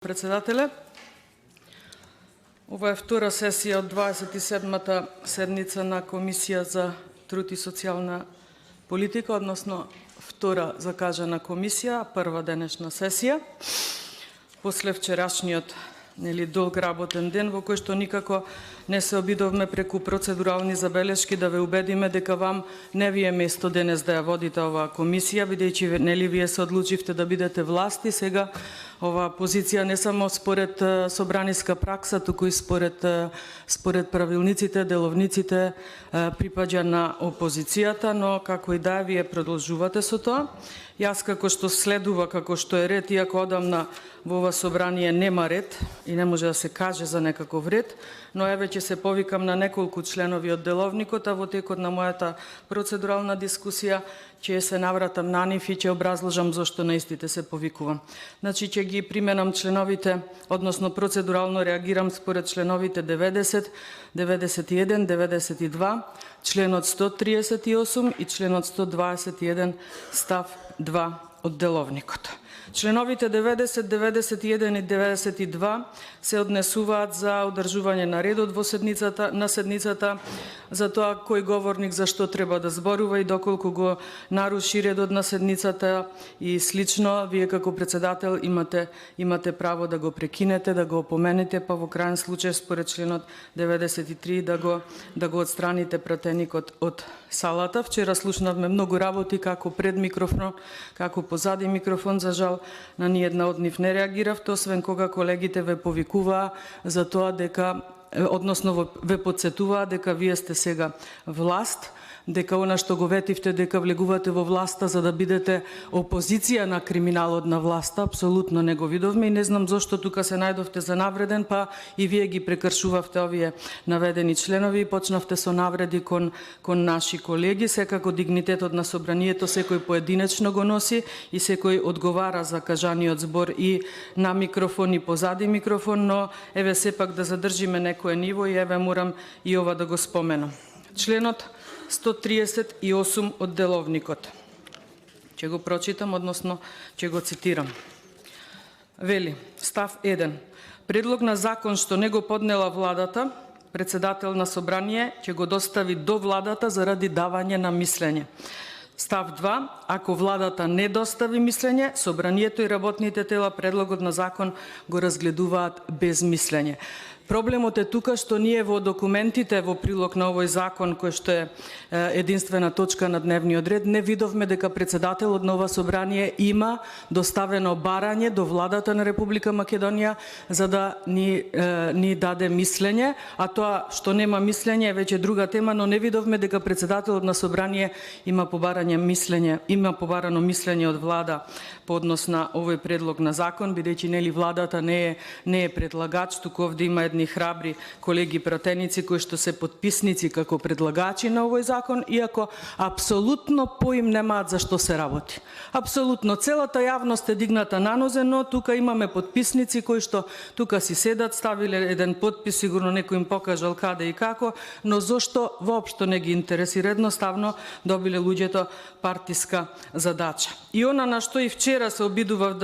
Председателе, ова е втора сесија од 27-та седница на Комисија за труд и социјална политика, односно втора закажана комисија, прва денешна сесија, после вчерашниот долг работен ден, во кој што никако не се обидовме преку процедурални забелешки да ве убедиме дека вам не ви е место денес да ја водите оваа комисија, бидејќи вие се одлучивте да бидете власт и сега оваа позиција не само според собраниска пракса, туку и според правилниците, деловниците припаѓа на опозицијата, но како и да вие продолжувате со тоа. Јас како што следува, како што е ред, иако одамна во ова собрание нема ред и не може да се каже за некаков ред, но еве ќе се повикам на неколку членови од деловникот, а во текот на мојата процедурална дискусија ќе се навратам на нив и ќе образложам зошто на истите се повикувам. Значи ќе ги применам членовите, односно процедурално реагирам според членовите 90, 91, 92, членот 138 и членот 121 став 2 од деловникот. Членовите 90, 91 и 92 се однесуваат за одржување на редот во седницата, за тоа кој говорник за што треба да зборува и доколку го наруши редот на седницата и слично, вие како председател имате право да го прекинете, да го опоменете, па во крајен случај според членот 93 да го отстраните пратеникот од салата. Вчера слушнавме многу работи како пред микрофон, како позади микрофон, за жал на ниедна од нив не реагиравте, освен кога колегите ве повикуваа за тоа дека, односно ве подсетуваа дека вие сте сега власт, дека она што го ветивте дека влегувате во власта за да бидете опозиција на криминалот на власта, апсолутно не го видовме и не знам зошто тука се најдовте за навреден, па и вие ги прекршувавте овие наведени членови и почнавте со навреди кон наши колеги. Секако дигнитетот на собранието секој поединечно го носи и секој одговара за кажаниот збор и на микрофон и позади микрофон, но еве сепак да задржиме некое ниво и еве морам и ова да го споменам. Членот 138 од деловникот. Ќе го прочитам, односно ќе го цитирам. Вели, став 1. Предлог на закон што не го поднела владата, председател на собрание ќе го достави до владата заради давање на мислење. Став 2. Ако владата не достави мислење, собранието и работните тела предлогот на закон го разгледуваат без мислење. Проблемот е тука што ние во документите во прилог на овој закон, кој што е единствена точка на дневниот ред, не видовме дека председателот на ова собрание има доставено барање до владата на Република Македонија за да ни даде мислење, а тоа што нема мислење е веќе друга тема, но не видовме дека председателот на собрание има побарано мислење од влада по однос на овој предлог на закон, бидејќи нели владата не е предлагач, туку овде има едни храбри колеги пратеници кои што се потписници како предлагачи на овој закон, иако апсолутно поим немаат за што се работи. Апсолутно целата јавност е дигната на нозе, но тука имаме потписници кои што тука си седат, ставиле еден потпис, сигурно некој им покажал каде и како, но зошто воопшто не ги интересира, едноставно добиле луѓето партиска задача. И она на што и вчера се обидував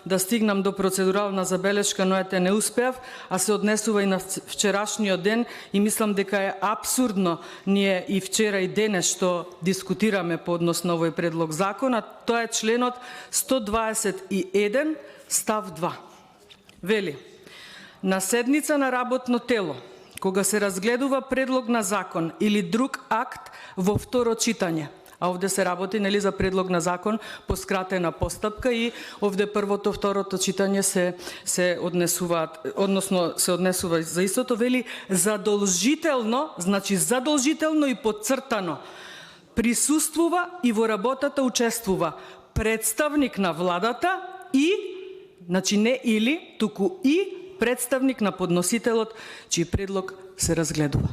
да стигнам до процедурална забелешка, но ете не успеав, а се однесува и на вчерашниот ден и мислам дека е апсурдно ние и вчера и денес што дискутираме по однос на овој предлог закон, а тоа е членот 121 став 2. Вели, на седница на работно тело, кога се разгледува предлог на закон или друг акт во второ читање, а овде се работи за предлог на закон по скратена постапка и овде првото, второто читање се однесуваат, односно се однесува за истото, вели задолжително, значи задолжително и подцртано присуствува и во работата учествува представник на владата и, значи не или, туку и представник на подносителот чиј предлог се разгледува.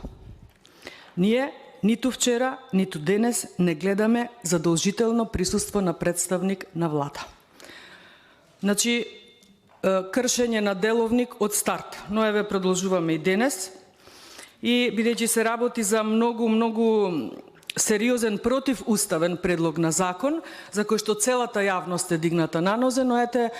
Ние ниту вчера, ниту денес не гледаме задолжително присуство на представник на влада. Значи, кршење на деловник од старт, но еве продолжуваме и денес. И бидејќи се работи за многу сериозен противуставен предлог на закон, за кој што целата јавност е дигната на нозе, но ете,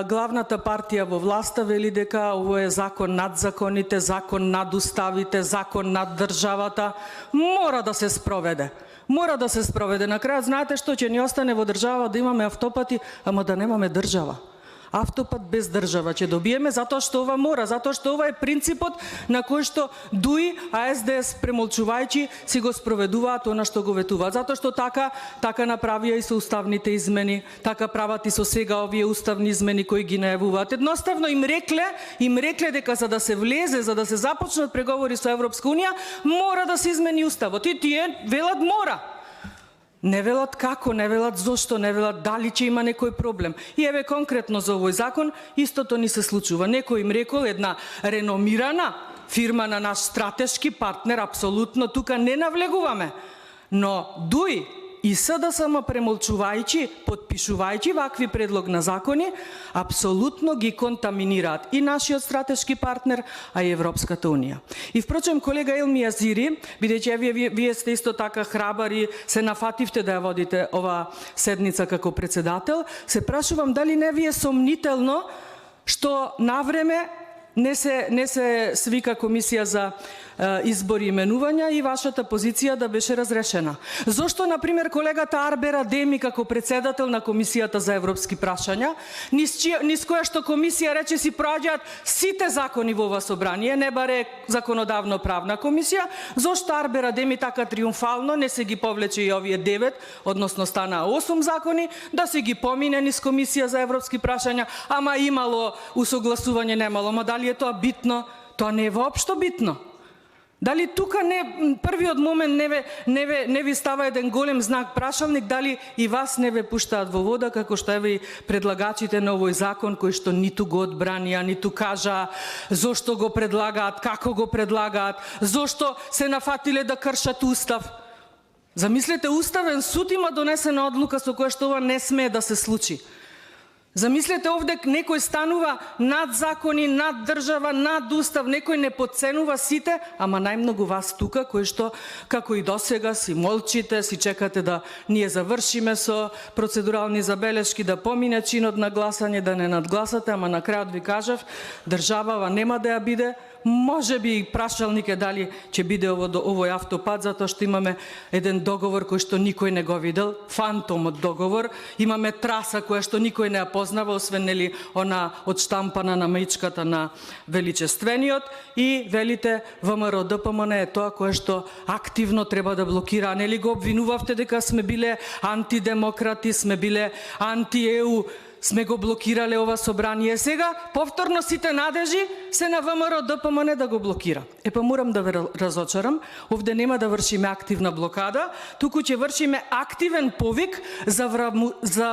главната партија во власта вели дека ово е закон над законите, закон над уставите, закон над државата, мора да се спроведе. Мора да се спроведе. На крајот знаете што ќе ни остане во држава да имаме автопати, ама да немаме држава. Автопат без држава ќе добиеме затоа што ова мора, затоа што ова е принципот на кој што ДУИ, а СДС премолчувајќи си го спроведуваат она што го ветуваат. Затоа што така направија и со уставните измени, така прават и со сега овие уставни измени кои ги најавуваат. Едноставно им рекле дека за да се влезе, за да се започнат преговори со Европска унија, мора да се измени уставот. И тие велат мора. Не велат како, не велат зошто, не велат дали ќе има некој проблем. И еве конкретно за овој закон, истото ни се случува. Некој им рекол, една реномирана фирма на наш стратешки партнер, апсолутно тука не навлегуваме. Но ДУИ и СДСМ премолчувајќи, потпишувајќи вакви предлог на закони, апсолутно ги контаминираат и нашиот стратешки партнер, а и Европската унија. И впрочем, колега Елми Азири, бидејќи вие сте исто така храбари, се нафативте да ја водите ова седница како председател, се прашувам дали не ви е сомнително што навреме не се свика комисија за избори и именувања и вашата позиција да беше разрешена. Зошто, например, колегата Арбер Адеми како председател на Комисијата за европски прашања, низ која што комисија рече си проаѓаат сите закони во ова собрание, не баре законодавно правна комисија, зошто Арбер Адеми така триумфално не се ги повлече и овие 9, односно стана 8 закони, да се ги помине низ Комисија за европски прашања, ама имало усогласување, немало. Ма дали е тоа битно? Тоа не е воопшто битно. Дали тука првиот момент не ви става еден голем знак прашалник, дали и вас не ве пуштаат во вода, како што еве предлагачите на овој закон, кои што ниту го одбранија, ниту кажа зошто го предлагаат, како го предлагаат, зошто се нафатиле да кршат устав. Замислете, Уставен суд има донесена одлука со која што ова не смее да се случи. Замислете, овде некој станува над закони, над држава, над устав, некој не подценува сите, ама најмногу вас тука, кои што, како и досега, си молчите, си чекате да ние завршиме со процедурални забелешки, да помине чинот на гласање, да не надгласате, ама на крајот ви кажав, државава нема да ја биде, може би и прашалник е дали ќе биде овој автопат, затоа што имаме еден договор кој што никој не го видел, фантомот договор, имаме траса која што никој не ја познава, освен нели она одштампана на маичката на величествениот, и велите ВМРО ДПМН е тоа кое што активно треба да блокира. Нели го обвинувавте дека сме биле антидемократи, сме биле анти-ЕУ, сме го блокирале ова собрание. Сега повторно сите надежи се на ВМРО ДПМН да го блокира. Па морам да ве разочарам, овде нема да вршиме активна блокада, туку ќе вршиме активен повик за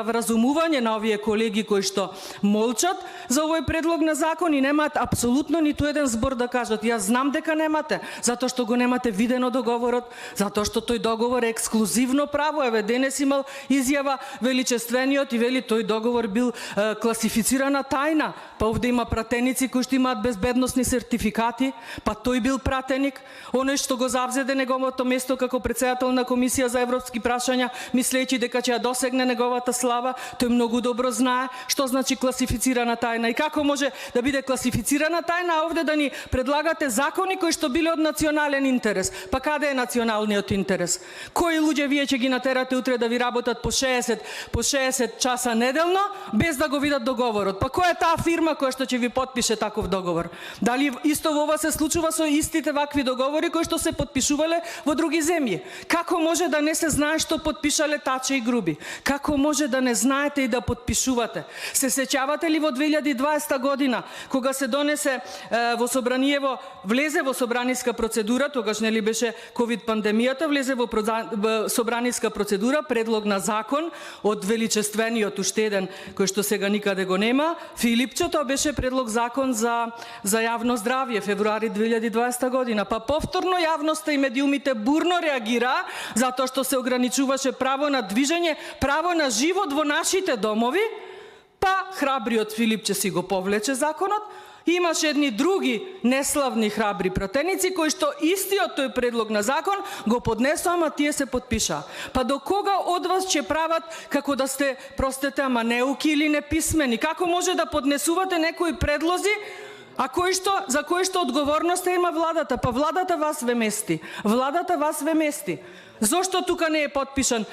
вразумување на овие колеги кои што молчат за овој предлог на закон и немаат апсолутно ниту еден збор да кажат. Јас знам дека немате, затоа што го немате видено договорот, затоа што тој договор е ексклузивно право. Еве денес имал изјава величествениот и вели тој договор бил класифицирана тајна. Па овде има пратеници кои што имаат безбедносни сертификати, па тој бил пратеник, оној што го завзеде неговото место како председател на Комисија за европски прашања, мислејќи дека ќе ја досегне неговата слава, тој многу добро знае што значи класифицирана тајна и како може да биде класифицирана тајна, а овде да ни предлагате закони кои што биле од национален интерес. Па каде е националниот интерес? Кои луѓе вие ќе ги натерате утре да ви работат по 60 часа неделно без да го видат договорот? Па која е таа фирма која што ќе ви потпише таков договор? Дали исто во ова се случува со истите вакви договори кои што се потпишувале во други земји? Како може да не се знае што потпишале Таче и Груби? Како може да не знаете и да потпишувате? Се сеќавате ли во 2020 година, кога се донесе во собраниево, влезе во собраниска процедура, тогаш нели беше ковид пандемијата, влезе во собраниска процедура предлог на закон од величествениот уште еден кој што сега никаде го нема, Филипчо, тоа беше предлог закон за јавно здравје, февруари 2020 година. Па повторно јавноста и медиумите бурно реагира затоа што се ограничуваше право на движење, право на живот во нашите домови, па храбриот Филипче си го повлече законот, имаше едни други неславни храбри пратеници кои што истиот тој предлог на закон го поднесоа, ама тие се подпиша. Па до кога од вас ќе прават како да сте, простете, ама неуки или неписмени? Како може да поднесувате некои предлози, а за кои што одговорноста има владата? Па владата вас ве мести. Владата вас ве мести. Зошто тука не е подпишан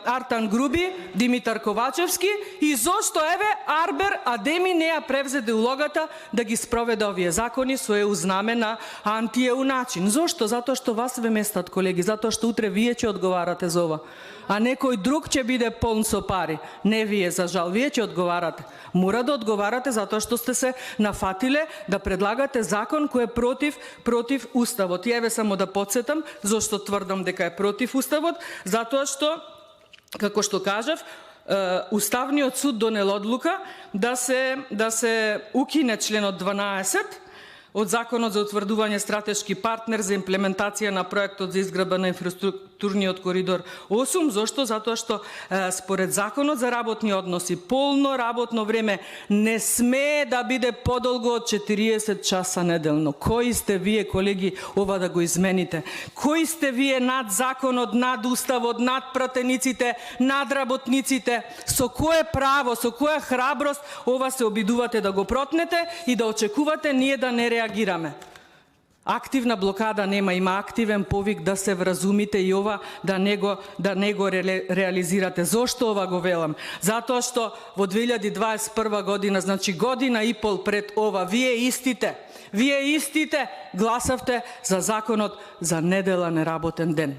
Артан Груби, Димитар Ковачевски и зошто Арбер Адеми не ја превзеде улогата да ги спроведе овие закони со ЕУ знаме на анти-ЕУ начин? Зошто? Затоа што вас ве местат, колеги, затоа што утре вие ќе одговарате за ова. А некој друг ќе биде полн со пари. Не вие, за жал, вие ќе одговарате. Мора да одговарате затоа што сте се нафатиле да предлагате закон кој е против уставот. И еве само да подсетам зошто тврдам дека е против уставот, затоа што, како што кажав, Уставниот суд донел одлука да се укине членот 12 од Законот за утврдување стратешки партнер за имплементација на проектот за изградба на инфраструктурниот коридор 8. Зошто? Затоа што според Законот за работни односи полно работно време не смее да биде подолго од 40 часа неделно. Кои сте вие, колеги, ова да го измените? Кои сте вие над законот, над уставот, над пратениците, над работниците? Со кое право, со која храброст ова се обидувате да го протнете и да очекувате ние да не реагираме? Активна блокада нема, има активен повик да се вразумите и ова да не го реализирате. Зошто ова го велам? Затоа што во 2021 година, значи година и пол пред ова, вие истите гласавте за законот за неделен неработен ден.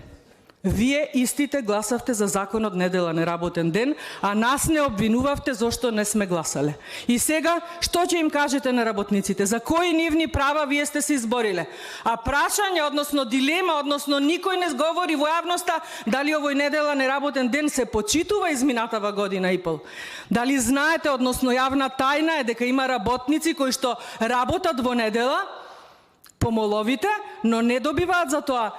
Вие истите гласавте за законот неделен неработен ден, а нас не обвинувавте зошто не сме гласале. И сега, што ќе им кажете на работниците? За кои нивни права вие сте се избориле? А прашање, односно дилема, односно никој не говори во јавноста дали овој неделен неработен ден се почитува изминатава година и пол. Дали знаете, односно јавна тајна е дека има работници кои што работат во недела, помоловите, но не добиваат за тоа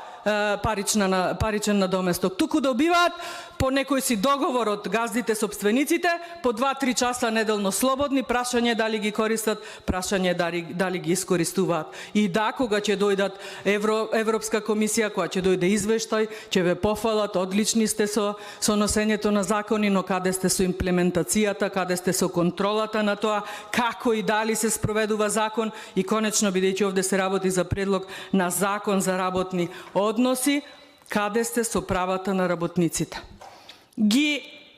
паричен надоместок. Туку добиваат по некој си договор од газдите собствениците, по 2-3 часа неделно слободни, прашање дали ги користат, прашање дали ги искористуваат. И да, кога ќе дојдат Европска комисија, кога ќе дојде извештај, ќе ве пофалат, одлични сте со носењето на закони, но каде сте со имплементацијата, каде сте со контролата на тоа, како и дали се спроведува закон и конечно, бидејќи овде се работи за предлог на закон за работни односи, каде сте со правата на работниците?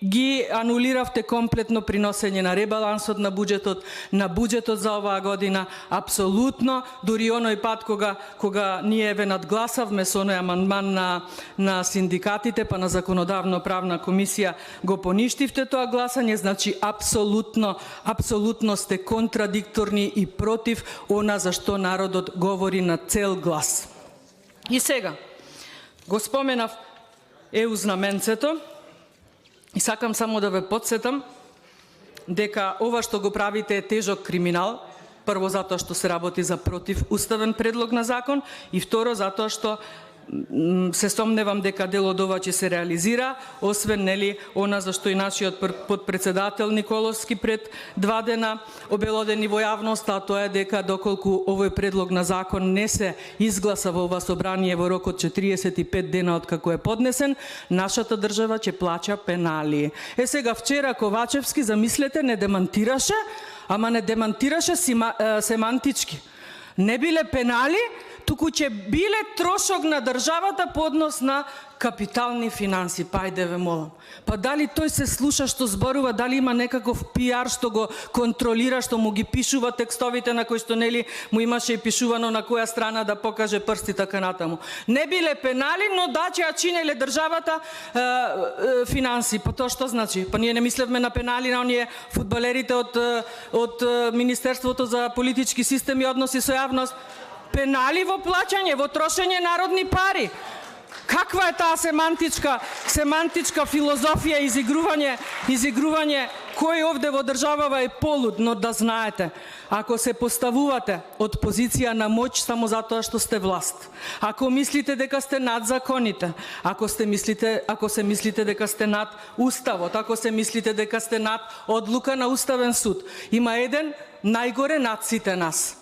Ги анулиравте комплетно при носење на ребалансот на буџетот за оваа година, апсолутно, дури оној пат кога ние ве надгласавме со оној амандман на синдикатите, па на законодавно-правна комисија го поништивте тоа гласање, значи апсолутно сте контрадикторни и против она за што народот говори на цел глас. И сега, го споменав ЕУ знаменцето, и сакам само да ве подсетам дека ова што го правите е тежок криминал, прво затоа што се работи за противуставен предлог на закон и второ затоа што се сомневам дека дел од ова ќе се реализира, освен она за што и нашиот подпредседател Николовски пред 2 дена обелодени во јавноста, а тоа е дека доколку овој предлог на закон не се изгласа во ова собрание во рок од 45 дена од како е поднесен, нашата држава ќе плаќа пенали. Сега вчера Ковачевски, замислете, не демантираше, ама не демантираше семантички. Не биле пенали, туку ќе биле трошок на државата по однос на капитални финанси. Пајде ве молам. Па дали тој се слуша што зборува, дали има некаков пиар што го контролира, што му ги пишува текстовите на кои што му имаше и пишувано на која страна да покаже прсти така натаму. Не биле пенали, но да ќе ја чинеле државата финанси. Па тоа што значи? Па ние не мислевме на пенали на оние фудбалерите од Министерството за политички систем и односи со јавност. Пенали во плаќање, во трошење народни пари. Каква е таа семантичка филозофија и изигрување кој овде во државава е полуд, но да знаете, ако се поставувате од позиција на моќ само затоа што сте власт, ако мислите дека сте над законите, ако се мислите дека сте над уставот, ако се мислите дека сте над одлука на Уставен суд, има еден најгоре над сите нас.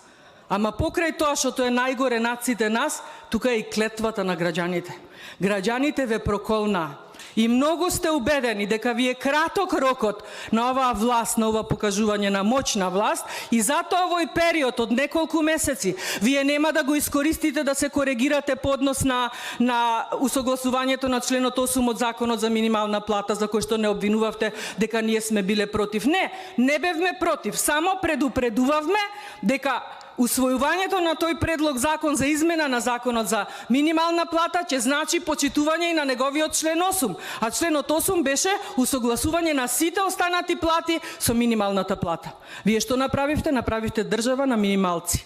Ама покрај тоа што е најгоре над сите нас, тука е и клетвата на граѓаните. Граѓаните ве проколнаа. И многу сте убедени дека ви е краток рокот на оваа власт, на ова покажување на моќ на власт, и затоа овој период од неколку месеци вие нема да го искористите да се коригирате по однос на усогласувањето на членот 8 од Законот за минимална плата, за кој што не обвинувавте дека ние сме биле против. Не бевме против, само предупредувавме дека усвојувањето на тој предлог закон за измена на Законот за минимална плата ќе значи почитување и на неговиот член 8. А членот 8 беше усогласување на сите останати плати со минималната плата. Вие што направивте? Направивте држава на минималци.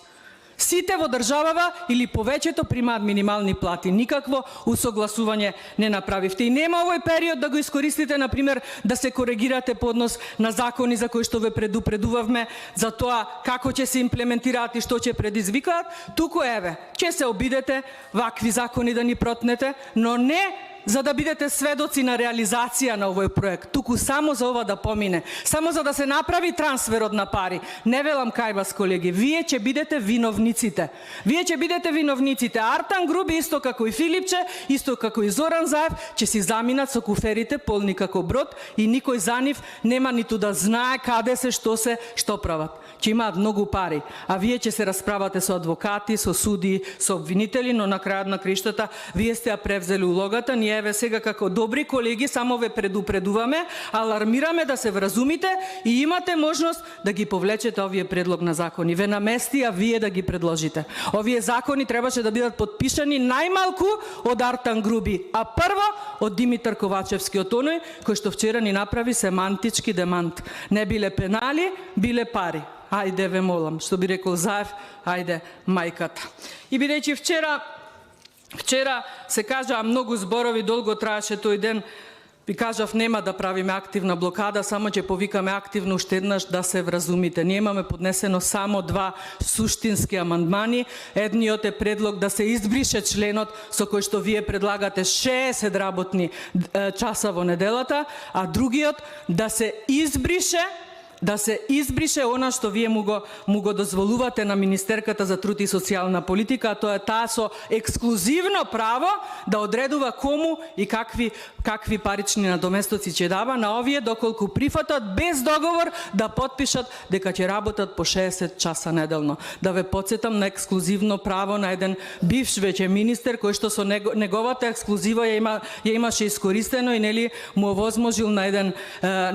Сите во државава или повеќето примаат минимални плати. Никакво усогласување не направивте. И нема овој период да го искористите, например, да се коригирате по однос на закони за кои што ве предупредувавме за тоа како ќе се имплементираат и што ќе предизвикаат. Туку еве, ќе се обидете вакви закони да ни протнете, но не за да бидете сведоци на реализација на овој проект, туку само за ова да помине, само за да се направи трансферот на пари. Не велам кај вас, колеги, вие ќе бидете виновниците. Вие ќе бидете виновниците. Артан Груби, исто како и Филипче, исто како и Зоран Заев, ќе си заминат со куферите полни како брод и никој за нив нема ниту да знае каде се, што прават. Ќе имаат многу пари, а вие ќе се расправате со адвокати, со суди, со обвинители, но на крајот на криштата вие сте ја превзели улогата. Ние еве сега како добри колеги само ве предупредуваме, алармираме да се вразумите и имате можност да ги повлечете овие предлог на закони. Ве намести, а вие да ги предложите. Овие закони требаше да бидат подпишани најмалку од Артан Груби, а прво од Димитар Ковачевски, од оној кој што вчера ни направи семантички демант. Не биле пенали, биле пари. Ајде ве молам, што би рекол Заев, ајде мајката. И бидејќи вчера се кажаа многу зборови, долго траеше тој ден, ви кажав нема да правиме активна блокада, само ќе повикаме активно уште еднаш да се вразумите. Ние имаме поднесено само 2 суштински амандмани. Едниот е предлог да се избрише членот со кој што вие предлагате 60 работни часа во неделата, а другиот да се избрише она што вие му го дозволувате на Министерката за труд и социјална политика, а тоа е таа со ексклузивно право да одредува кому и какви парични надоместоци ќе дава на овие доколку прифатат без договор да потпишат дека ќе работат по 60 часа неделно. Да ве потсетам на ексклузивно право на еден бивш веќе министер кој што со неговата ексклузива ја имаше искористено и нели му овозможил на еден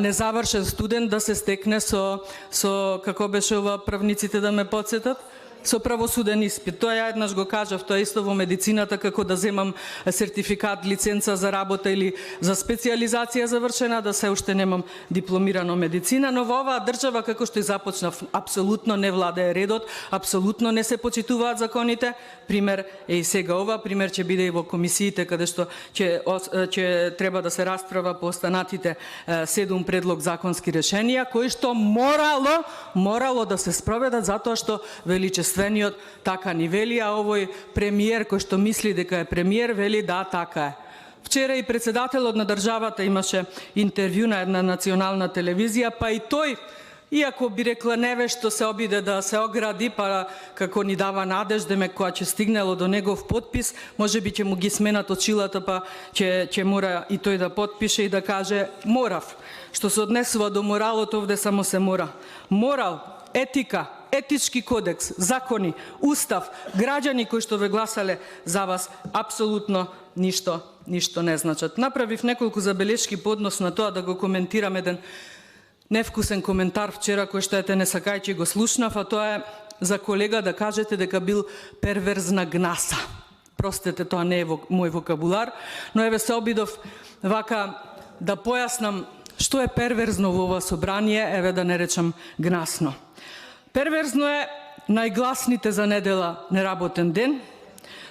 незавршен студент да се стекне со како беше ова, правниците да ме потсетат, со правосуден испит. Тоа ја еднаш го кажав, тоа исто во медицината, како да земам сертификат, лиценца за работа или за специјализација завршена, да се уште немам дипломирано медицина, но во оваа држава, како што и започнав, апсолутно не владее редот, апсолутно не се почитуваат законите. Пример е и сега ова, пример ќе биде и во комисиите, каде што ќе треба да се расправа по останатите 7 предлог законски решенија, кои што морало да се спроведат, затоа што величествениот така ни вели, а овој премиер кој што мисли дека е премиер вели да, така е. Вчера и председателот на државата имаше интервју на една национална телевизија, па и тој, иако би рекла невешто, се обиде да се огради, па како ни дава надежда, кога ќе стигнело до негов подпис, можеби ќе му ги сменат очилата, па ќе мора и тој да потпише и да каже морав. Што се однесува до моралот, овде само се мора. Морал, етика, етички кодекс, закони, устав, граѓани кои што ве гласале за вас, апсолутно ништо не значат. Направив неколку забелешки по однос на тоа да го коментирам еден невкусен коментар вчера кој што ете не сакајќи го слушнав, а тоа е за колега да кажете дека бил перверзна гнаса. Простете, тоа не е мој вокабулар, но еве се обидов вака да појаснам што е перверзно во ова собрание, еве да не речам гнасно. Перверзно е најгласните за недела неработен ден,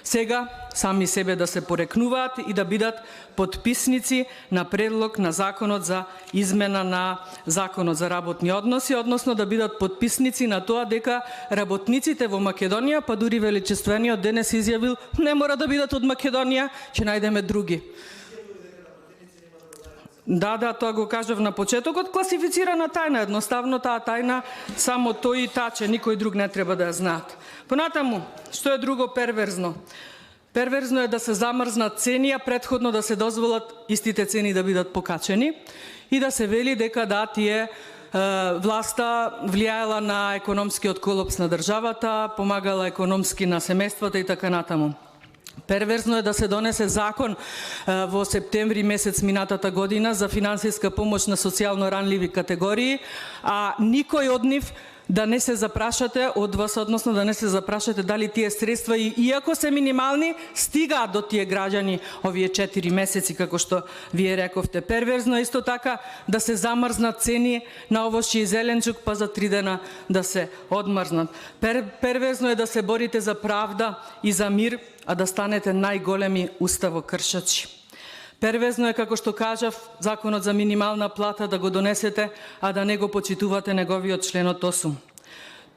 Сега сами себе да се порекнуваат и да бидат подписници на предлог на законот за измена на законот за работни односи, односно да бидат подписници на тоа дека работниците во Македонија, па дури величествениот денес изјавил, не мора да бидат од Македонија, ќе најдеме други. Да, тоа го кажав на почетокот, класифицирана тајна, едноставно таа тајна само тој и таче, никој друг не треба да ја знаат. Понатаму, што е друго перверзно? Перверзно е да се замрзнат цени, а претходно да се дозволат истите цени да бидат покачени и да се вели дека да тие власта влијаела на економскиот колапс на државата, помагала економски на семејствата и така натаму. Перверзно е да се донесе закон во септември месец минатата година за финансиска помош на социјално ранливи категории, а никој од нив да не се запрашате од вас, односно да не се запрашате дали тие средства, иако се минимални, стигаат до тие граѓани овие 4 месеци, како што вие рековте. Перверзно исто така да се замрзнат цени на овошје и зеленчук, па за 3 дена да се одмрзнат. Перверзно е да се борите за правда и за мир, а да станете најголеми уставокршачи. Перверзно е, како што кажав, законот за минимална плата да го донесете, а да не го почитувате неговиот членот 8.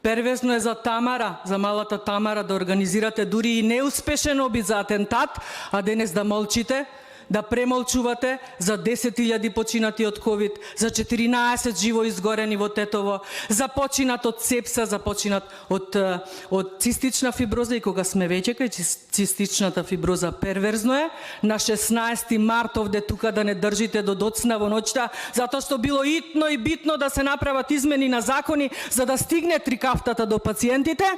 Перверзно е за Тамара, за малата Тамара, да организирате дури и неуспешен обид за атентат, а денес да молчите, да премолчувате за 10.000 починати од ковид, за 14 живо изгорени во Тетово, за починат од сепса, за починат од цистична фиброза, и кога сме веќе кај цистичната фиброза, перверзно е на 16 март овде тука да не држите до доцна во ноќта, затоа што било итно и битно да се направат измени на закони за да стигне трикафтата до пациентите,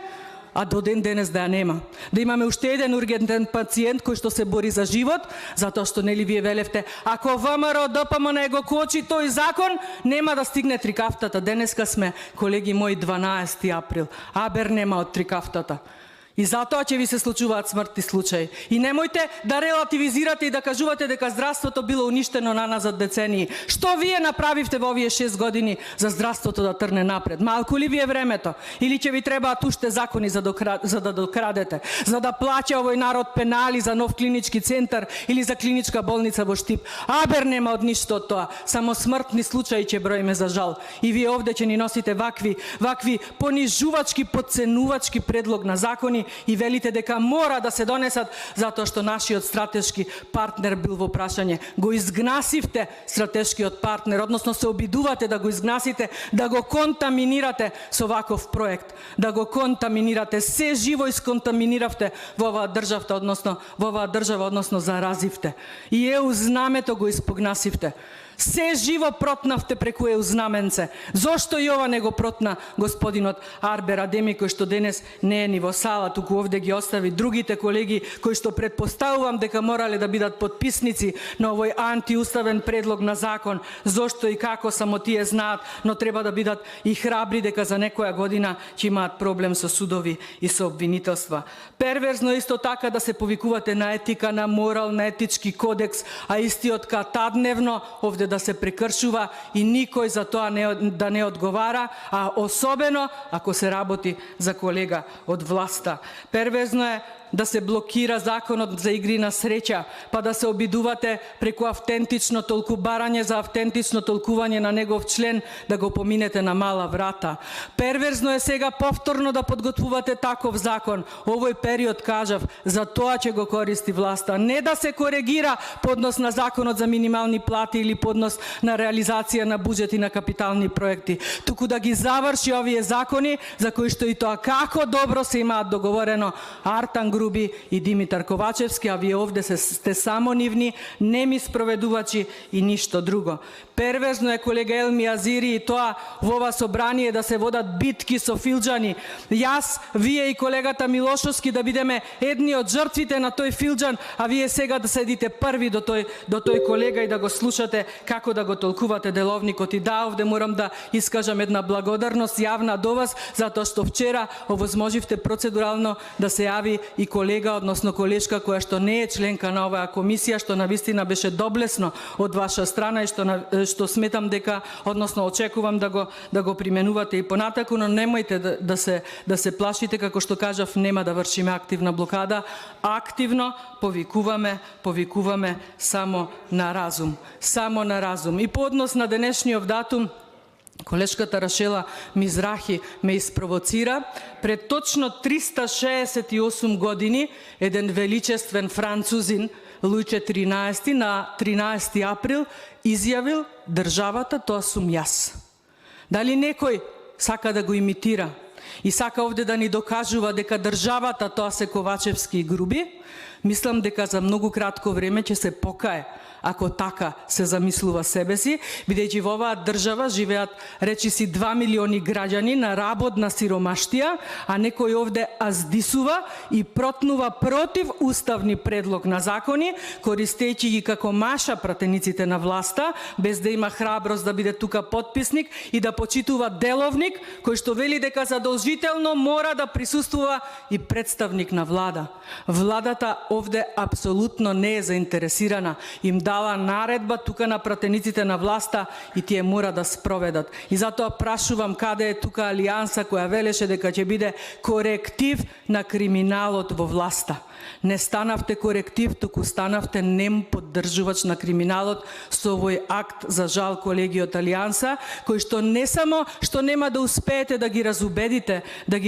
а до ден денес да ја нема. Да имаме уште еден ургентен пациент кој што се бори за живот, затоа што нели вие велевте, ако ВМРО ДПМН го кочи тој закон, нема да стигне трикафтата. Денеска сме, колеги мои, 12 април. Абер нема од трикафтата. И затоа ќе ви се случуваат смртни случаи. И немојте да релативизирате и да кажувате дека здравството било уништено наназад децении. Што вие направивте во овие 6 години за здравството да трне напред? Малку ли ви е времето? Или ќе ви требаат уште закони за да докрадете? За да плаќа овој народ пенали за нов клинички центар или за клиничка болница во Штип? Абер нема од ништо од тоа. Само смртни случаи ќе броиме за жал. И вие овде ќе ни носите вакви понижувачки, подценувачки предлог на закони и велите дека мора да се донесат затоа што нашиот стратешки партнер бил во прашање. Го изгнасивте стратешкиот партнер, односно се обидувате да го изгнасите, да го контаминирате со ваков проект, да го контаминирате, се живо исконтаминиравте во оваа држава, односно заразивте. И ЕУ знамето го испогнасивте. Се живо протнавте преку ЕУ знаменце. Зошто и ова не го протна господинот Арбер Адеми, кој што денес не е ни во сала, туку овде ги остави другите колеги кои што предпоставувам дека морале да бидат подписници на овој антиуставен предлог на закон. Зошто и како само тие знаат, но треба да бидат и храбри дека за некоја година ќе имаат проблем со судови и со обвинителства. Перверзно исто така да се повикувате на етика, на морал, на етички кодекс, а истиот катадневно овде да се прекршува и никој за тоа да не одговара, а особено ако се работи за колега од власта. Перверзно е да се блокира законот за игри на среќа, па да се обидувате преку автентично толкубарање за автентично толкување на негов член да го поминете на мала врата. Перверзно е сега повторно да подготвувате таков закон. Овој период, кажав, за тоа ќе го користи власта. Не да се коригира поднос на законот за минимални плати или поднос на реализација на буџети на капитални проекти, туку да ги заврши овие закони за кои што и тоа како добро се имаат договорено Артан Груби и Димитар Ковачевски, а вие овде сте само нивни, неми спроведувачи и ништо друго. Перверзно е, колега Елми Азири, и тоа во ова собрание да се водат битки со филџани. Јас, вие и колегата Милошовски да бидеме едни од жртвите на тој филџан, а вие сега да седите први до тој колега и да го слушате како да го толкувате деловникот. И да, овде морам да искажам една благодарност јавна до вас, затоа што вчера овозможивте процедурално да се јави и колега, односно колешка која што не е членка на оваа комисија, што навистина беше доблесно од ваша страна и што сметам дека, односно очекувам да го применувате и понатаку, но немојте да се плашите, како што кажав, нема да вршиме активна блокада, активно повикуваме само на разум. Само на разум. И по однос на денешниот датум, колешката Рашела Мизрахи ме испровоцира. Пред точно 368 години еден величествен французин, Луј 14 на 13 април изјавил: државата тоа сум јас. Дали некој сака да го имитира и сака овде да ни докажува дека државата тоа се Ковачевски и Груби, мислам дека за многу кратко време ќе се покае ако така се замислува себе си, бидејќи во оваа држава живеат речиси 2 милиони граѓани на работна сиромаштија, а некој овде аздисува и протнува против уставни предлог на закони, користејќи ги како маша пратениците на власта, без да има храброст да биде тука потписник и да почитува деловник, кој што вели дека задолжително мора да присуствува и представник на влада. Владата овде апсолутно не е заинтересирана. Им дала наредба тука на пратениците на власта и тие мора да спроведат. И затоа прашувам каде е тука алијанса која велеше дека ќе биде коректив на криминалот во власта. Не станавте коректив, туку станавте нем поддржувач на криминалот со овој акт, за жал, колеги од Алијанса, кој што не само што нема да успеете да ги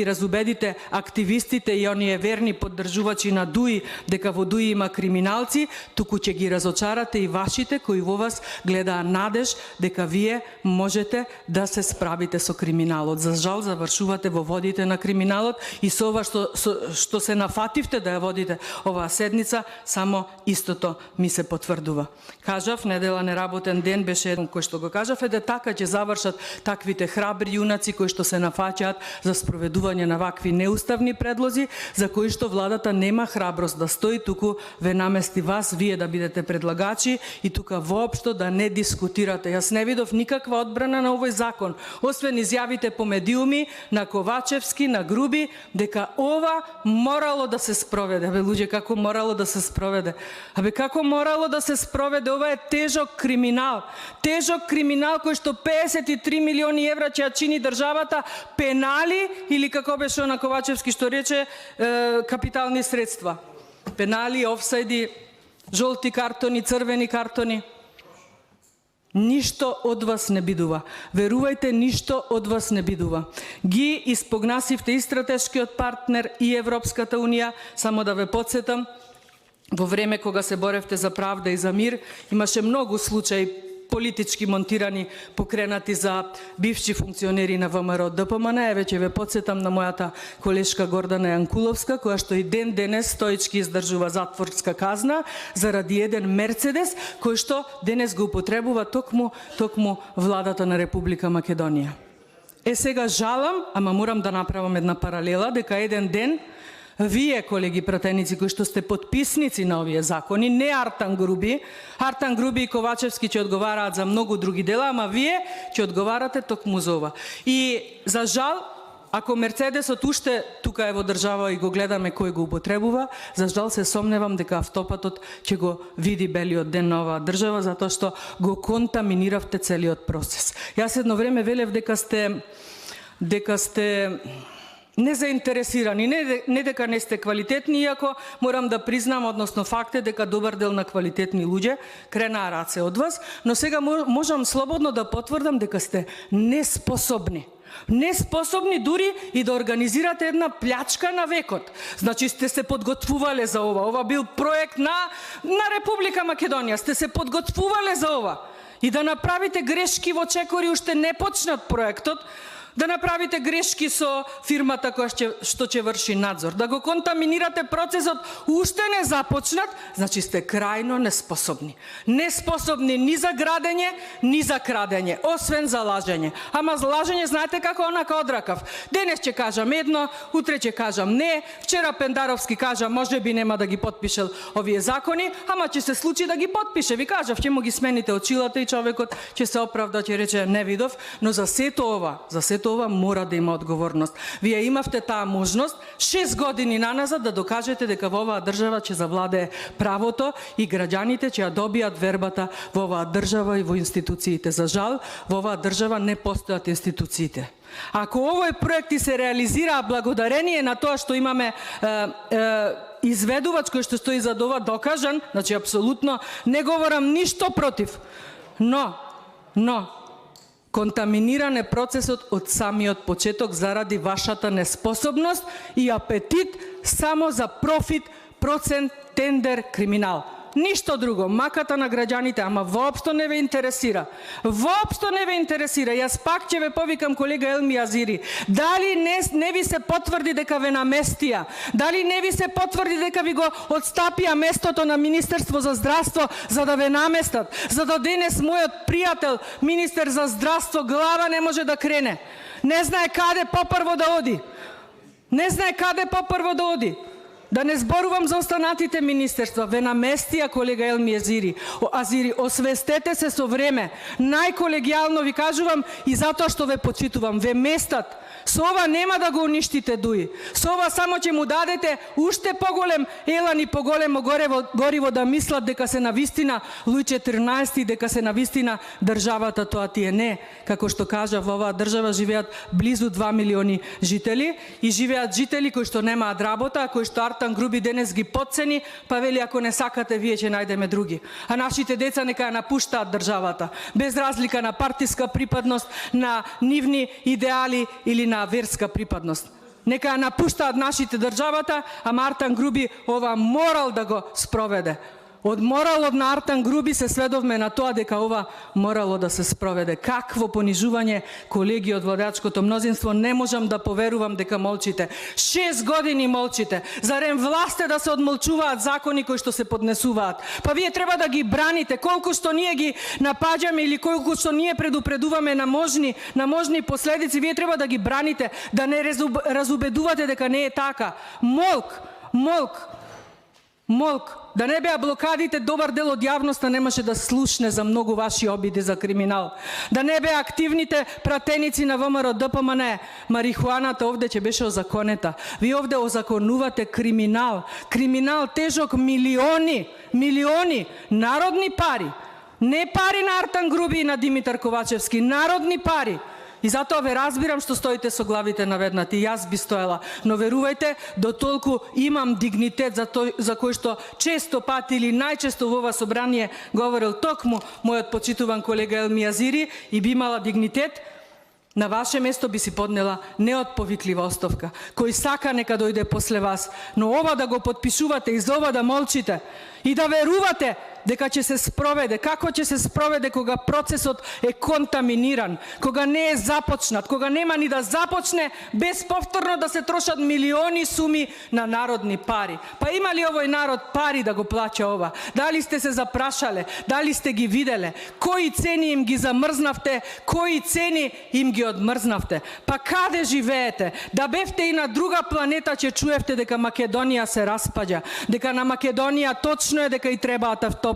разубедите активистите и оние верни поддржувачи на ДУИ дека во ДУИ има криминалци, туку ќе ги разочарате и вашите кои во вас гледаа надеж дека вие можете да се справите со криминалот. За жал, завршувате во водите на криминалот и со ова што се нафативте да ја водите оваа седница, само истото ми се потврдува. Кажав, недела неработен ден беше еден кој што го кажав, да така ќе завршат таквите храбри јунаци кои што се нафаќаат за спроведување на вакви неуставни предлози, за кои што владата нема храброст да стои, туку ве намести вас, вие да бидете предлагачи и тука воопшто да не дискутирате. Јас не видов никаква одбрана на овој закон, освен изјавите по медиуми на Ковачевски, на Груби, дека ова морало да се спроведе. Абе, луѓе, како морало да се спроведе? Абе, како морало да се спроведе? Ова е тежок криминал. Тежок криминал кој што 53 милиони евра ќе ја чини државата, пенали или како беше на Ковачевски што рече, капитални средства. Пенали, офсайди, жолти картони, црвени картони. Ништо од вас не бидува. Верувајте, ништо од вас не бидува. Ги испогнасивте и стратешкиот партнер и Европската Унија. Само да ве подсетам, во време кога се боревте за правда и за мир, имаше многу случаи политички монтирани, покренати за бивши функционери на ВМРО ДПМН. Веќе ве подсетам на мојата колешка Гордана Јанкуловска, која што и ден денес стоички издржува затворска казна заради еден Мерцедес, кој што денес го употребува токму владата на Република Македонија. Сега жалам, ама морам да направам една паралела, дека еден ден вие, колеги пратеници, кои што сте подписници на овие закони, не Артан Груби и Ковачевски ќе одговараат за многу други дела, ама вие ќе одговарате токму за ова. И за жал, ако Мерцедесот уште тука е во држава и го гледаме кој го употребува, за жал се сомневам дека автопатот ќе го види белиот ден на оваа држава, затоа што го контаминиравте целиот процес. Јас едно време велев дека сте незаинтересирани, не дека не сте квалитетни, иако морам да признам, односно факт е дека добар дел на квалитетни луѓе кренаа раце од вас, но сега можам слободно да потврдам дека сте неспособни. Неспособни дури и да организирате една плячка на векот. Значи сте се подготвувале за ова. Ова бил проект на Република Македонија. Сте се подготвувале за ова. И да направите грешки во чекори уште не почнат проектот, да направите грешки со фирмата што ќе врши надзор, да го контаминирате процесот уште не започнат, значи сте крајно неспособни. Неспособни ни за градење, ни за крадење, освен за лажење. Ама за лажење знаете како онака одракав. Денес ќе кажам едно, утре ќе кажам не, вчера Пендаровски кажа можеби нема да ги потпишел овие закони, ама ќе се случи да ги потпише. Ви кажав, ќе му ги смените очилата и човекот ќе се оправда, ќе рече не видов, но за сето ова мора да има одговорност. Вие имавте таа можност 6 години наназад да докажете дека во оваа држава ќе завладее правото и граѓаните ќе ја добијат вербата во оваа држава и во институциите. За жал, во оваа држава не постојат институциите. Ако овој проекти се реализира благодарение на тоа што имаме изведувач кој што стои за ова докажан, значи апсолутно не говорам ништо против, но контаминиран е процесот од самиот почеток заради вашата неспособност и апетит само за профит, процент, тендер, криминал. Ништо друго, маката на граѓаните, ама воопшто не ве интересира. Воопшто не ве интересира. Јас пак ќе ве повикам колега Елми Азири. Дали не ви се потврди дека ве наместија? Дали не ви се потврди дека ви го отстапија местото на Министерство за здравство за да ве наместат? За да денес мојот пријател, министер за здравство, глава не може да крене. Не знае каде попрво да оди. Не знае каде попрво да оди. Да не зборувам за останатите министерства, ве наместија колега Елми Азири, освестете се со време. Најколегијално ви кажувам и затоа што ве почитувам, ве местат. Со ова нема да го уништите Дуи. Со ова само ќе му дадете уште поголем елан и поголемо гориво да мислат дека се навистина Луј 14 и дека се навистина државата, тоа ти е не. Како што кажа, во оваа држава живеат близу 2 милиони жители и живеат жители кои што немаат работа, кои што Артан Груби денес ги потцени, па вели ако не сакате вие ќе најдеме други. А нашите деца нека ја напуштаат државата, без разлика на партиска припадност, на нивни идеали или на верска припадност. Нека ја напуштаат нашите државата, а Артан Груби ова морал да го спроведе. Од моралот на Артан Груби се сведовме на тоа дека ова морало да се спроведе. Какво понижување, колеги од владеачкото мнозинство, не можам да поверувам дека молчите. 6 години молчите. Зарем власте да се одмолчуваат закони кои што се поднесуваат. Па вие треба да ги браните, колку што ние ги напаѓаме или колку што ние предупредуваме на можни последици, вие треба да ги браните, да не разубедувате дека не е така. Молк. Да не беа блокадите, добар дел од јавноста немаше да слушне за многу ваши обиди за криминал. Да не беа активните пратеници на ВМРО ДПМН, марихуаната овде ќе беше озаконета. Ви овде озаконувате криминал. Криминал тежок милиони, народни пари. Не пари на Артан Груби и на Димитар Ковачевски, народни пари. И затоа ве разбирам што стоите со главите наведнати, јас би стоела, но верувајте, до толку имам дигнитет за кој што често пати или најчесто во ова собрание говорил токму мојот почитуван колега Елми Азири и би имала дигнитет, на ваше место би си поднела неотповиклива оставка. Кој сака нека дојде после вас, но ова да го потпишувате и за ова да молчите и да верувате дека ќе се спроведе. Како ќе се спроведе кога процесот е контаминиран, кога не е започнат, кога нема ни да започне, без повторно да се трошат милиони суми на народни пари. Па има ли овој народ пари да го плаќа ова? Дали сте се запрашале? Дали сте ги виделе? Кои цени им ги замрзнавте? Кои цени им ги одмрзнавте? Па каде живеете? Да бевте и на друга планета, ќе чуевте дека Македонија се распаѓа, дека на Македонија точно е дека и требаат автопати.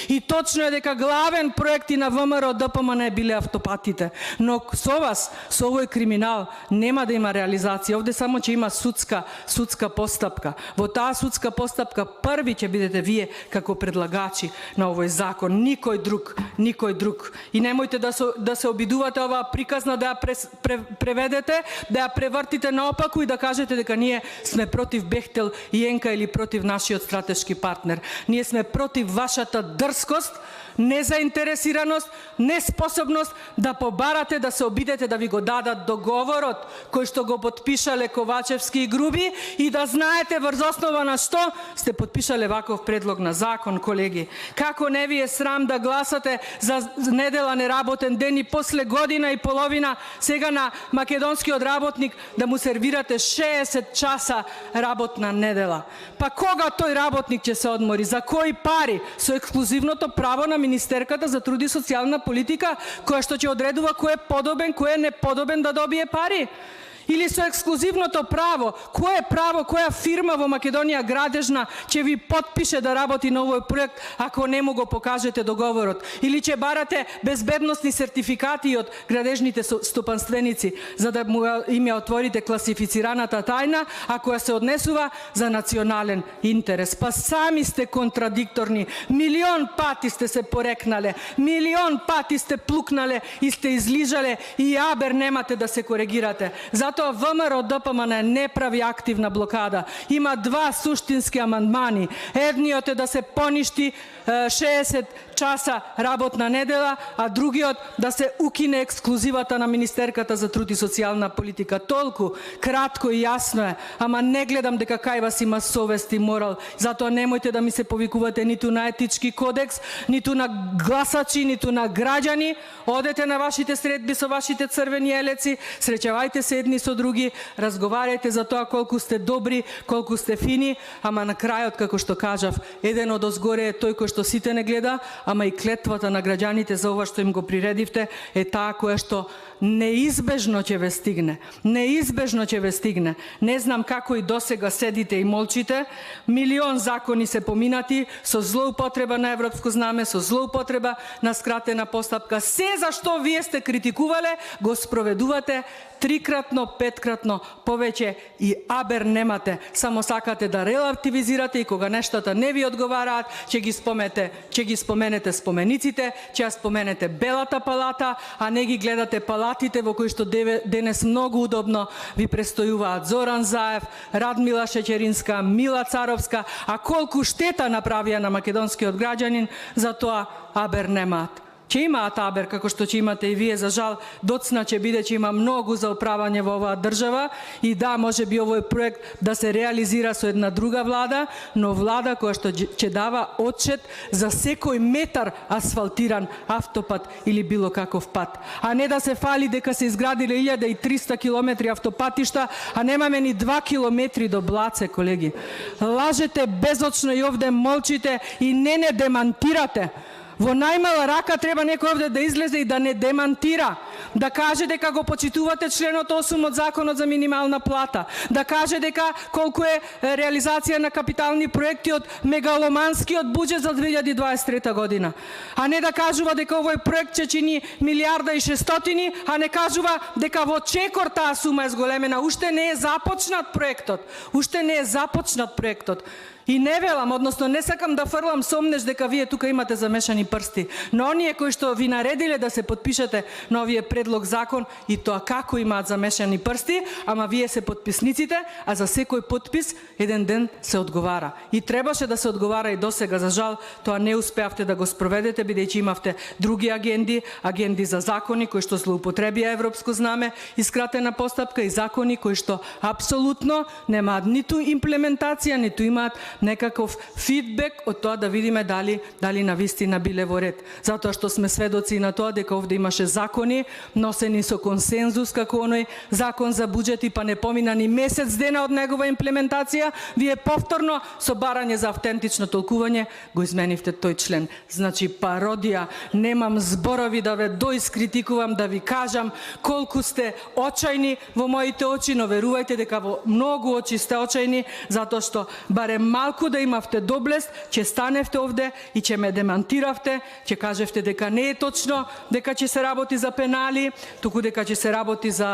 И точно е дека главен проекти на ВМРО ДПМН биле автопатите. Но со вас, со овој криминал, нема да има реализација. Овде само ќе има судска постапка. Во таа судска постапка први ќе бидете вие како предлагачи на овој закон. Никој друг. И немојте да се обидувате оваа приказна да ја преведете, да ја превртите наопаку и да кажете дека ние сме против Бехтел и Енка или против нашиот стратешки партнер. Ние сме против вашата вашата дрскост, незаинтересираност, неспособност да побарате да се обидете да ви го дадат договорот кој што го подпишале Ковачевски и Груби и да знаете врз основа на што сте подпишале ваков предлог на закон, колеги. Како не ви е срам да гласате за недела неработен ден и после година и половина сега на македонскиот работник да му сервирате 60 часа работна недела? Па кога тој работник ќе се одмори? За кои пари? Со ексклузивното право на Министерката за труд и социјална политика, која што ќе одредува кој е подобен, кој е неподобен да добие пари? Или со ексклузивното право, кое право, која фирма во Македонија градежна ќе ви подпише да работи на овој проект ако не му го покажете договорот? Или ќе барате безбедносни сертификати од градежните стопанственици за да им ја отворите класифицираната тајна, а која се однесува за национален интерес? Па сами сте контрадикторни. Милион пати сте се порекнале, милион пати сте плукнале и сте излижале и абер немате да се коригирате. Затоа ВМРО ДПМН не прави активна блокада. Има два суштински амандмани. Едниот е да се поништи 60 часа работна недела, а другиот да се укине ексклузивата на Министерката за труд и социјална политика. Толку кратко и јасно е, ама не гледам дека кај вас има совест и морал. Затоа немојте да ми се повикувате ниту на етички кодекс, ниту на гласачи, ниту на граѓани. Одете на вашите средби со вашите црвени елеци, среќавајте се едни со други, разговарајте за тоа колку сте добри, колку сте фини, ама на крајот, како што кажав, еден од озгоре е тој кој што сите не гледа, ама и клетвата на граѓаните за ова што им го приредивте е таа која што неизбежно ќе ве стигне. Неизбежно ќе ве стигне. Не знам како и досега седите и молчите. Милион закони се поминати со злоупотреба на европско знаме, со злоупотреба на скратена постапка. Се за што вие сте критикувале, го спроведувате трикратно, петкратно повеќе и абер немате. Само сакате да релативизирате и кога нештата не ви одговараат, ќе ги споменете спомениците, ќе ја споменете Белата палата, а не ги гледате палатите во кои што денес многу удобно ви престојуваат Зоран Заев, Радмила Шеќеринска, Мила Царовска, а колку штета направија на македонскиот граѓанин, за тоа абер немаат. Ќе имаат абер, како што ќе имате и вие, за жал, доцна ќе биде, че има многу за оправање во оваа држава и да, може би овој проект да се реализира со една друга влада, но влада која што ќе дава отчет за секој метар асфалтиран автопат или било каков пат. А не да се фали дека се изградиле 1300 километри автопатишта, а немаме ни 2 километри до Блаце, колеги. Лажете безочно и овде молчите и не демантирате. Во најмала рака треба некој овде да излезе и да не демантира, да каже дека го почитувате членот 8 од Законот за минимална плата, да каже дека колку е реализација на капитални проекти од мегаломанскиот буџет за 2023 година, а не да кажува дека овој проект ќе чини 1.600.000.000, а не кажува дека во чекор таа сума е зголемена. Уште не е започнат проектот. И не велам, односно не сакам да фрлам сомнеш дека вие тука имате замешани прсти, но оние кои што ви наредиле да се подпишете на овие предлог закон и тоа како имаат замешани прсти, ама вие се подписниците, а за секој подпис еден ден се одговара. И требаше да се одговара и досега, за жал тоа не успеавте да го спроведете, бидејќи имавте други агенди за закони кои што злоупотребија европско знаме и скратена постапка и закони кои што апсолутно немаат ниту имплементација, ниту имаат некаков фидбек од тоа да видиме дали навистина биле во ред. Затоа што сме сведоци на тоа дека овде имаше закони носени со консензус, како оној закон за буџети, па не помина ни месец дена од негова имплементација, вие повторно со барање за автентично толкување го изменивте тој член. Значи пародија, немам зборови да ве доискритикувам, да ви кажам колку сте очајни во моите очи, но верувајте дека во многу очи сте очајни, затоа што барем малку да имавте доблест, ќе станевте овде и ќе ме демантиравте, ќе кажевте дека не е точно дека ќе се работи за пенали, туку дека ќе се работи за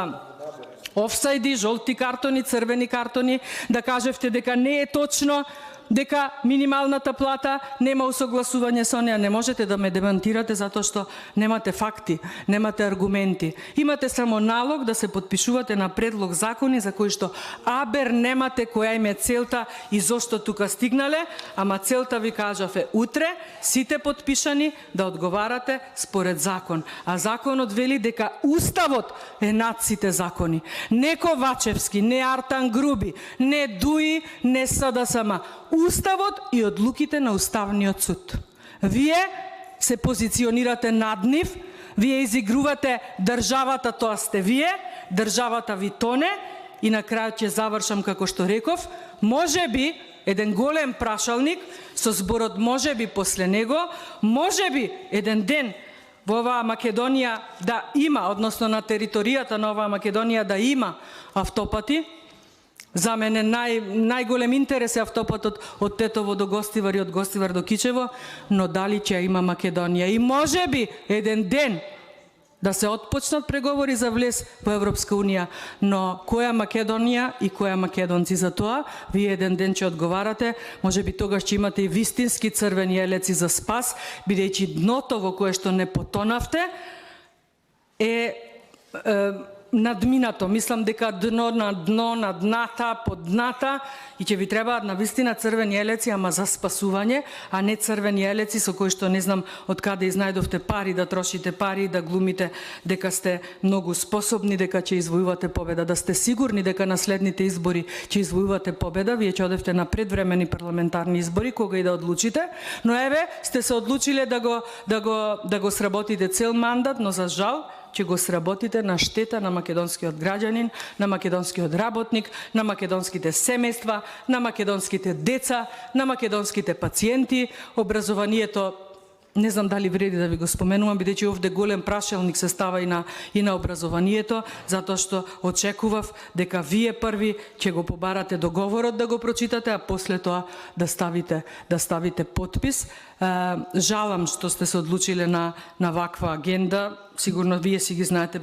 офсайди, жолти картони, црвени картони, да кажевте дека не е точно дека минималната плата нема усогласување со неа. Не можете да ме демантирате затоа што немате факти, немате аргументи. Имате само налог да се потпишувате на предлог закони за кои што абер немате која им е целта и зошто тука стигнале, ама целта ви кажав е утре сите потпишани да одговарате според закон. А законот вели дека Уставот е над сите закони. Не Ковачевски, не Артан Груби, не ДУИ, не СДСМ. Уставот и одлуките на Уставниот суд. Вие се позиционирате над нив, вие изигрувате државата, тоа сте вие, државата ви тоне и на крајот ќе завршам како што реков, можеби еден голем прашалник со зборот можеби после него, можеби еден ден во оваа Македонија да има, односно на територијата на оваа Македонија да има автопати. За мене најголем интерес е автопатот од Тетово до Гостивар и од Гостивар до Кичево, но дали ќе има Македонија? И можеби еден ден да се отпочнат преговори за влез во Европска Унија, но која Македонија и која македонци? За тоа вие еден ден ќе одговарате, можеби тогаш ќе имате и вистински црвени елеци за спас, бидејќи дното во кое што не потонавте е надминато. Мислам дека дно на дно, на дната, под дната и ќе ви требаат на вистина црвени елеци, ама за спасување, а не црвени елеци со кои што не знам од каде изнајдовте пари да трошите пари, да глумите дека сте многу способни, дека ќе извојувате победа. Да сте сигурни дека на следните избори ќе извојувате победа, вие ќе одевте на предвремени парламентарни избори, кога и да одлучите, но еве сте се одлучиле да го сработите цел мандат, но за жал ќе го сработите на штета на македонскиот граѓанин, на македонскиот работник, на македонските семејства, на македонските деца, на македонските пациенти. Образованието, не знам дали вреди да ви го споменувам, бидејќи овде голем прашалник се става и на образованието, затоа што очекував дека вие први ќе го побарате договорот да го прочитате, а после тоа да ставите подпис. Жалам што сте се одлучиле на ваква агенда. Сигурно вие си ги знаете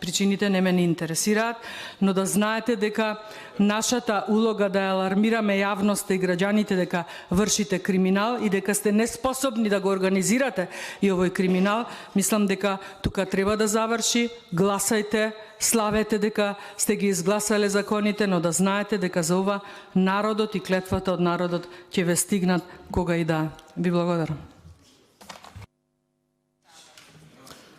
причините, не ме не интересираат, но да знаете дека нашата улога да алармираме јавноста и граѓаните дека вршите криминал и дека сте неспособни да го организирате и овој криминал, мислам дека тука треба да заврши. Гласајте, славете дека сте ги изгласале законите, но да знаете дека за ова народот и клетвата од народот ќе ве стигнат кога и да. Ви благодарам.